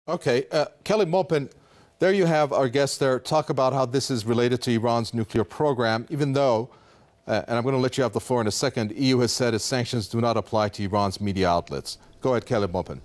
Okay, Kelly Maupin, there you have our guest there talk about how this is related to Iran's nuclear program, even though, and I'm going to let you have the floor in a second, EU has said its sanctions do not apply to Iran's media outlets. Go ahead, Kelly Maupin.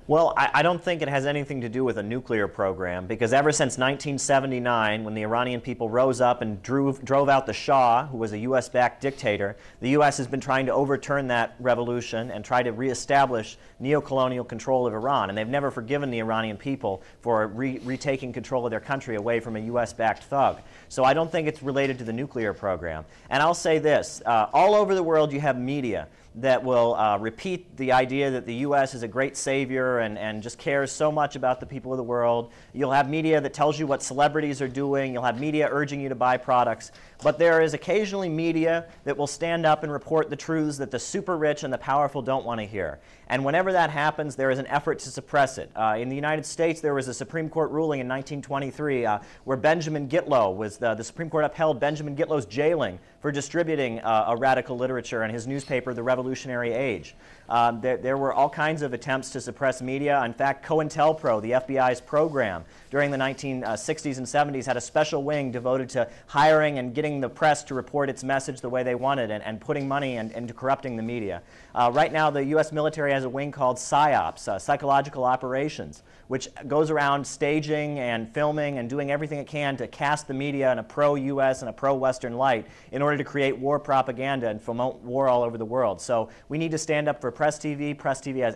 Well, I don't think it has anything to do with a nuclear program, because ever since 1979, when the Iranian people rose up and drove out the Shah, who was a U.S.-backed dictator, the U.S. has been trying to overturn that revolution and try to reestablish neo-colonial control of Iran. And they've never forgiven the Iranian people for retaking control of their country away from a U.S.-backed thug. So I don't think it's related to the nuclear program. And I'll say this, all over the world you have media that will repeat the idea that the U.S. is a great savior and just cares so much about the people of the world. You'll have media that tells you what celebrities are doing. You'll have media urging you to buy products. But there is occasionally media that will stand up and report the truths that the super rich and the powerful don't want to hear. And whenever that happens, there is an effort to suppress it. In the United States, there was a Supreme Court ruling in 1923 where Benjamin Gitlow was the Supreme Court upheld Benjamin Gitlow's jailing for distributing a radical literature in his newspaper, The Revolutionary Age. There were all kinds of attempts to suppress media. In fact, COINTELPRO, the FBI's program, during the 1960s and 70s had a special wing devoted to hiring and getting the press to report its message the way they wanted and putting money into corrupting the media. Right now, the U.S. military has a wing called PSYOPs, Psychological Operations, which goes around staging and filming and doing everything it can to cast the media in a pro-U.S. and a pro-Western light in order to create war propaganda and promote war all over the world. So we need to stand up for PressTV. PressTV has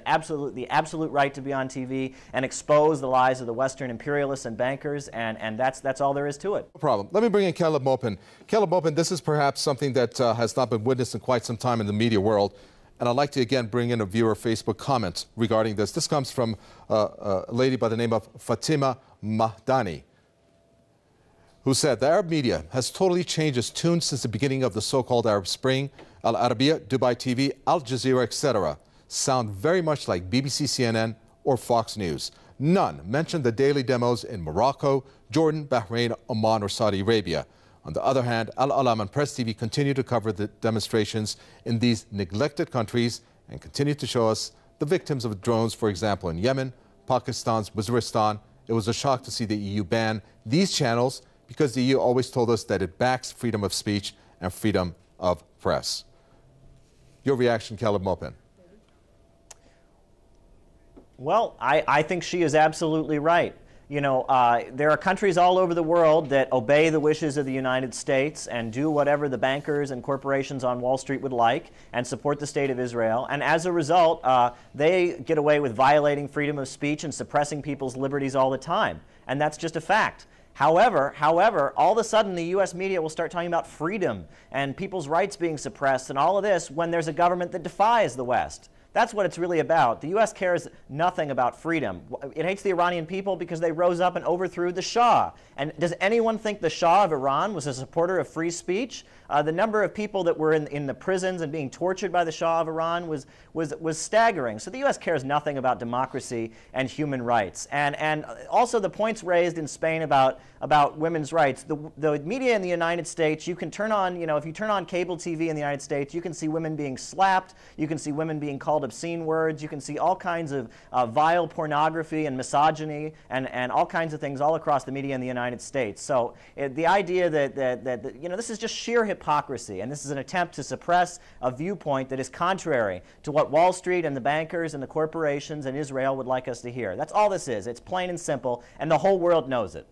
the absolute right to be on TV and expose the lies of the Western imperialists and bankers, and that's all there is to it. No problem. Let me bring in Kelly Maupin. Kelly Maupin, this is perhaps something that has not been witnessed in quite some time in the media world. And I'd like to again bring in a viewer Facebook comment regarding this. This comes from a lady by the name of Fatima Mahdani, who said the Arab media has totally changed its tune since the beginning of the so-called Arab Spring. Al Arabiya, Dubai TV, Al Jazeera, etc. sound very much like BBC, CNN, or Fox News. None mention the daily demos in Morocco, Jordan, Bahrain, Oman, or Saudi Arabia. On the other hand, Al Alam and PressTV continue to cover the demonstrations in these neglected countries and continue to show us the victims of drones, for example, in Yemen, Pakistan's Waziristan. It was a shock to see the EU ban these channels because the EU always told us that it backs freedom of speech and freedom of press. Your reaction, Kelly Maupin? Well, I think she is absolutely right. You know, there are countries all over the world that obey the wishes of the United States and do whatever the bankers and corporations on Wall Street would like and support the state of Israel. And as a result, they get away with violating freedom of speech and suppressing people's liberties all the time. And that's just a fact. However, all of a sudden the U.S. media will start talking about freedom and people's rights being suppressed and all of this when there's a government that defies the West. That's what it's really about. The U.S. cares nothing about freedom. It hates the Iranian people because they rose up and overthrew the Shah. And does anyone think the Shah of Iran was a supporter of free speech? The number of people that were in the prisons and being tortured by the Shah of Iran was staggering. So the U.S. cares nothing about democracy and human rights. And also the points raised in Spain about women's rights. The media in the United States, you can turn on, if you turn on cable TV in the United States, you can see women being slapped, you can see women being called obscene words, you can see all kinds of vile pornography and misogyny and all kinds of things all across the media in the United States. So the idea that this is just sheer hypocrisy, and this is an attempt to suppress a viewpoint that is contrary to what Wall Street and the bankers and the corporations and Israel would like us to hear. That's all this is. It's plain and simple, and the whole world knows it.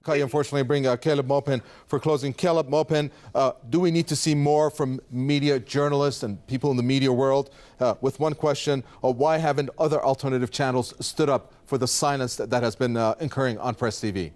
I unfortunately bring Caleb Maupin for closing. Caleb Maupin, do we need to see more from media journalists and people in the media world? With one question, why haven't other alternative channels stood up for the silence that has been incurring on PressTV?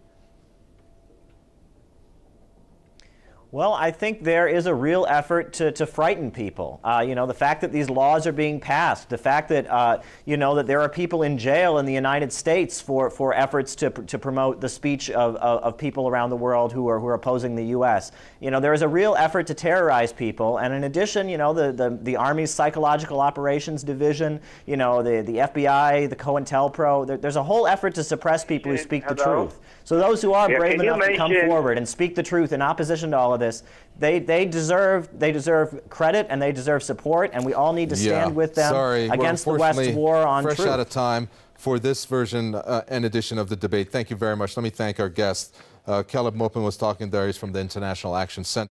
Well, I think there is a real effort to frighten people. The fact that these laws are being passed, the fact that, that there are people in jail in the United States for efforts to promote the speech of people around the world who are opposing the U.S. There is a real effort to terrorize people. And in addition, the Army's Psychological Operations Division, the FBI, the COINTELPRO, there's a whole effort to suppress people who speak the truth. So those who are brave enough to come forward and speak the truth in opposition to all of this. They deserve credit and they deserve support, and we all need to stand with them against the West's war on truth. Fresh out of time for this version and edition of the debate. Thank you very much. Let me thank our guest. Caleb Maupin was talking there. He's from the International Action Center.